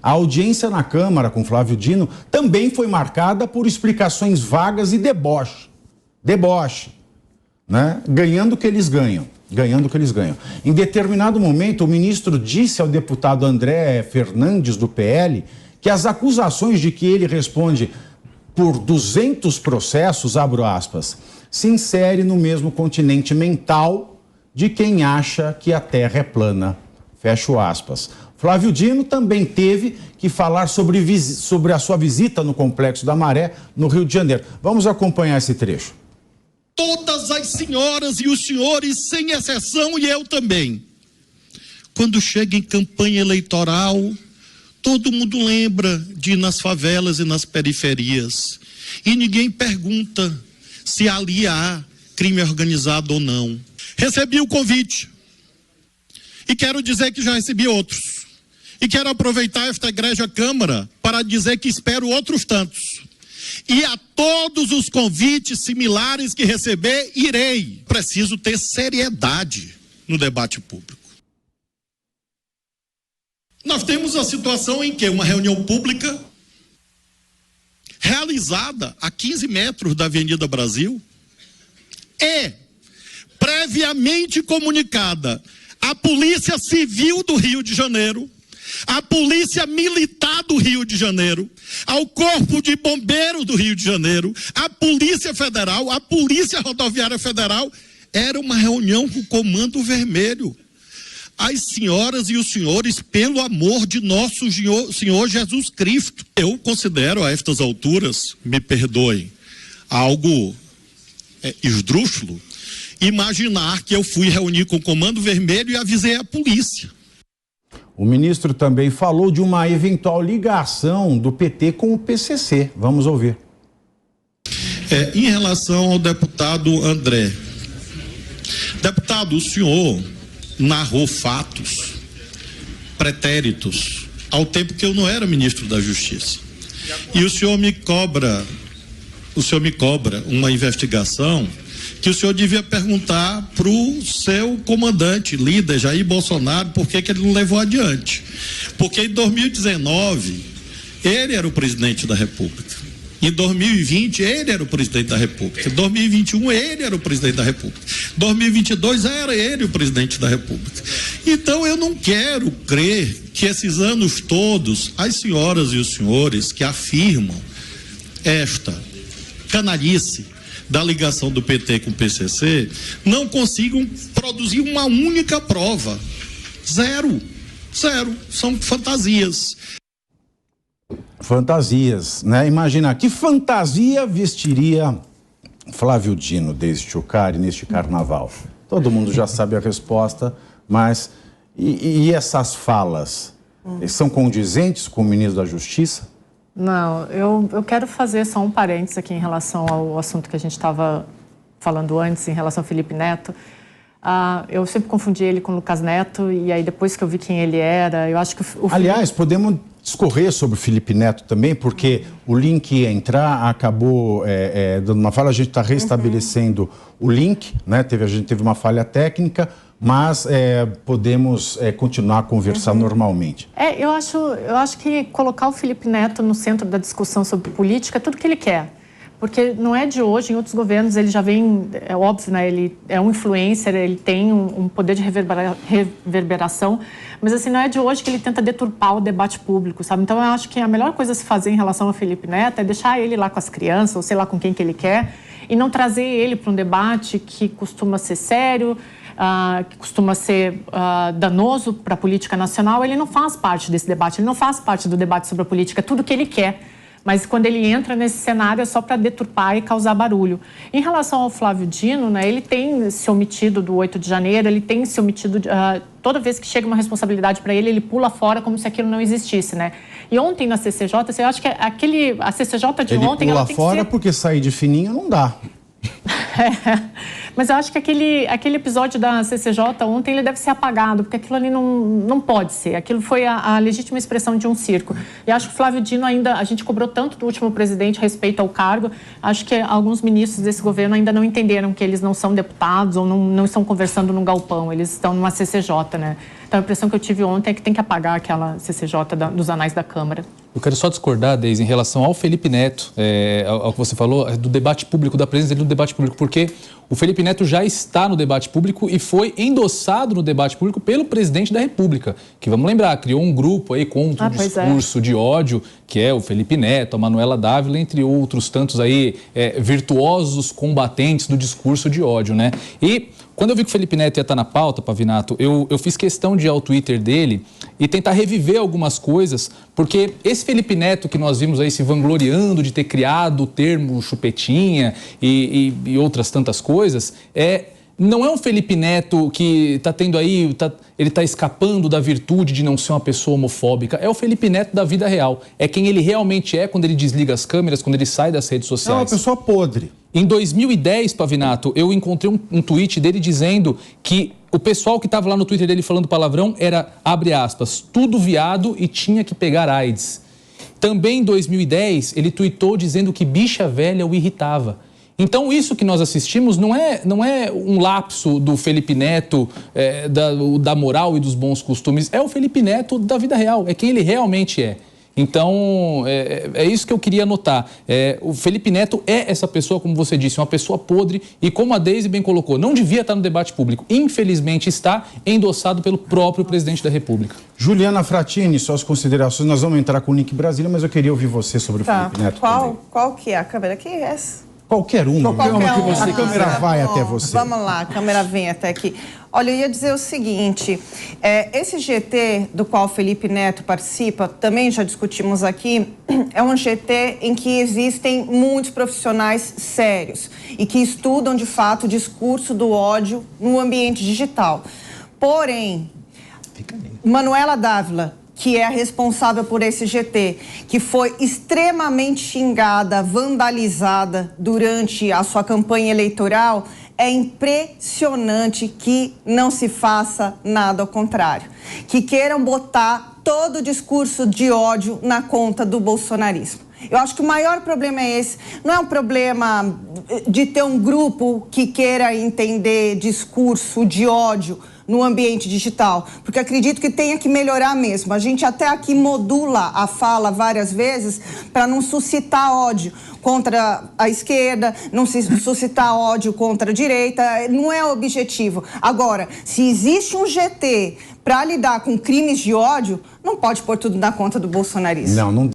A audiência na Câmara com Flávio Dino também foi marcada por explicações vagas e deboche. Deboche, né? Ganhando o que eles ganham. Em determinado momento, o ministro disse ao deputado André Fernandes, do PL, que as acusações de que ele responde por 200 processos, abro aspas, se insere no mesmo continente mental de quem acha que a Terra é plana, fecho aspas. Flávio Dino também teve que falar sobre a sua visita no Complexo da Maré, no Rio de Janeiro. Vamos acompanhar esse trecho. Todas as senhoras e os senhores, sem exceção, e eu também. Quando chega em campanha eleitoral, todo mundo lembra de ir nas favelas e nas periferias. E ninguém pergunta se ali há crime organizado ou não. Recebi o convite. E quero dizer que já recebi outros. E quero aproveitar esta Igreja Câmara para dizer que espero outros tantos. E a todos os convites similares que receber, irei. Preciso ter seriedade no debate público. Nós temos a situação em que uma reunião pública realizada a 15 metros da Avenida Brasil é previamente comunicada à Polícia Civil do Rio de Janeiro, à Polícia Militar do Rio de Janeiro, ao Corpo de Bombeiros do Rio de Janeiro, à Polícia Federal, à Polícia Rodoviária Federal. Era uma reunião com o Comando Vermelho. As senhoras e os senhores, pelo amor de nosso Senhor Jesus Cristo, eu considero a estas alturas, me perdoem, algo esdrúxulo, imaginar que eu fui reunir com o Comando Vermelho e avisei a polícia. O ministro também falou de uma eventual ligação do PT com o PCC. Vamos ouvir. Em relação ao deputado André. Deputado, o senhor narrou fatos pretéritos ao tempo que eu não era ministro da Justiça. E o senhor me cobra uma investigação que o senhor devia perguntar para o seu comandante, líder, Jair Bolsonaro, por que ele não levou adiante. Porque em 2019, ele era o presidente da República. Em 2020, ele era o presidente da República. Em 2021, ele era o presidente da República. Em 2022, era ele o presidente da República. Então, eu não quero crer que esses anos todos, as senhoras e os senhores que afirmam esta canalice da ligação do PT com o PCC, não consigam produzir uma única prova. Zero. São fantasias. Fantasias, né? Imagina, que fantasia vestiria Flávio Dino deste Chucari neste carnaval? Todo mundo já sabe a resposta, mas e essas falas? São condizentes com o ministro da Justiça? Não, eu quero fazer só um parênteses aqui em relação ao assunto que a gente estava falando antes, em relação ao Felipe Neto. Eu sempre confundi ele com o Lucas Neto, e aí depois que eu vi quem ele era, eu acho que Aliás, podemos discorrer sobre o Felipe Neto também, porque o link ia entrar, acabou dando uma falha, a gente está restabelecendo o link, né? A gente teve uma falha técnica, mas podemos continuar a conversar normalmente. Eu acho que colocar o Felipe Neto no centro da discussão sobre política é tudo que ele quer. Porque não é de hoje, em outros governos ele já vem, é óbvio, né? Ele é um influencer, ele tem um poder de reverberação, mas assim, não é de hoje que ele tenta deturpar o debate público, sabe? Então eu acho que a melhor coisa a se fazer em relação ao Felipe Neto é deixar ele lá com as crianças, ou sei lá com quem que ele quer, e não trazer ele para um debate que costuma ser sério, que costuma ser danoso para a política nacional. Ele não faz parte desse debate, ele não faz parte do debate sobre a política, é tudo que ele quer. Mas quando ele entra nesse cenário é só para deturpar e causar barulho. Em relação ao Flávio Dino, né, ele tem se omitido do 8 de janeiro, ele tem se omitido, toda vez que chega uma responsabilidade para ele, ele pula fora como se aquilo não existisse, né? E ontem na CCJ, eu acho que a CCJ de ontem... Ele pula fora porque sair de fininho não dá. Mas eu acho que aquele episódio da CCJ ontem ele deve ser apagado, porque aquilo ali não pode ser. Aquilo foi a legítima expressão de um circo. E acho que o Flávio Dino ainda, a gente cobrou tanto do último presidente respeito ao cargo, acho que alguns ministros desse governo ainda não entenderam que eles não são deputados ou não estão conversando num galpão, eles estão numa CCJ, né? Então a impressão que eu tive ontem é que tem que apagar aquela CCJ dos anais da Câmara. Eu quero só discordar, Deise, em relação ao Felipe Neto, ao que você falou, do debate público, da presença dele no debate público, porque o Felipe Neto já está no debate público e foi endossado no debate público pelo presidente da República, que, vamos lembrar, criou um grupo aí contra o discurso de ódio, que é o Felipe Neto, a Manuela Dávila, entre outros tantos aí virtuosos combatentes do discurso de ódio, né? E quando eu vi que o Felipe Neto ia estar na pauta, Pavinato, eu fiz questão de ir ao Twitter dele e tentar reviver algumas coisas, porque esse Felipe Neto que nós vimos aí se vangloriando de ter criado o termo chupetinha e outras tantas coisas, não é um Felipe Neto que está tendo aí, ele está escapando da virtude de não ser uma pessoa homofóbica. É o Felipe Neto da vida real. É quem ele realmente é quando ele desliga as câmeras, quando ele sai das redes sociais. É uma pessoa podre. Em 2010, Pavinato, eu encontrei um tweet dele dizendo que o pessoal que estava lá no Twitter dele falando palavrão era, abre aspas, tudo viado e tinha que pegar AIDS. Também em 2010, ele tweetou dizendo que bicha velha o irritava. Então, isso que nós assistimos não é um lapso do Felipe Neto, da moral e dos bons costumes. É o Felipe Neto da vida real, é quem ele realmente é. Então, é isso que eu queria notar. O Felipe Neto é essa pessoa, como você disse, uma pessoa podre e, como a Deise bem colocou, não devia estar no debate público. Infelizmente, está endossado pelo próprio presidente da República. Juliana Fratini, suas considerações. Nós vamos entrar com o Nick Brasília, mas eu queria ouvir você sobre o Felipe Neto também. Qual que é a câmera? Que é essa? Qualquer um. A câmera vai até você. Vamos lá, a câmera vem até aqui. Olha, eu ia dizer o seguinte, esse GT do qual o Felipe Neto participa, também já discutimos aqui, é um GT em que existem muitos profissionais sérios e que estudam, de fato, o discurso do ódio no ambiente digital. Porém, Manuela Dávila, que é a responsável por esse GT, que foi extremamente xingada, vandalizada durante a sua campanha eleitoral, é impressionante que não se faça nada ao contrário. Que queiram botar todo o discurso de ódio na conta do bolsonarismo. Eu acho que o maior problema é esse. Não é um problema de ter um grupo que queira entender discurso de ódio no ambiente digital, porque acredito que tenha que melhorar mesmo. A gente até aqui modula a fala várias vezes para não suscitar ódio contra a esquerda, não se suscitar ódio contra a direita, não é o objetivo. Agora, se existe um GT para lidar com crimes de ódio, não pode pôr tudo na conta do bolsonarismo. Não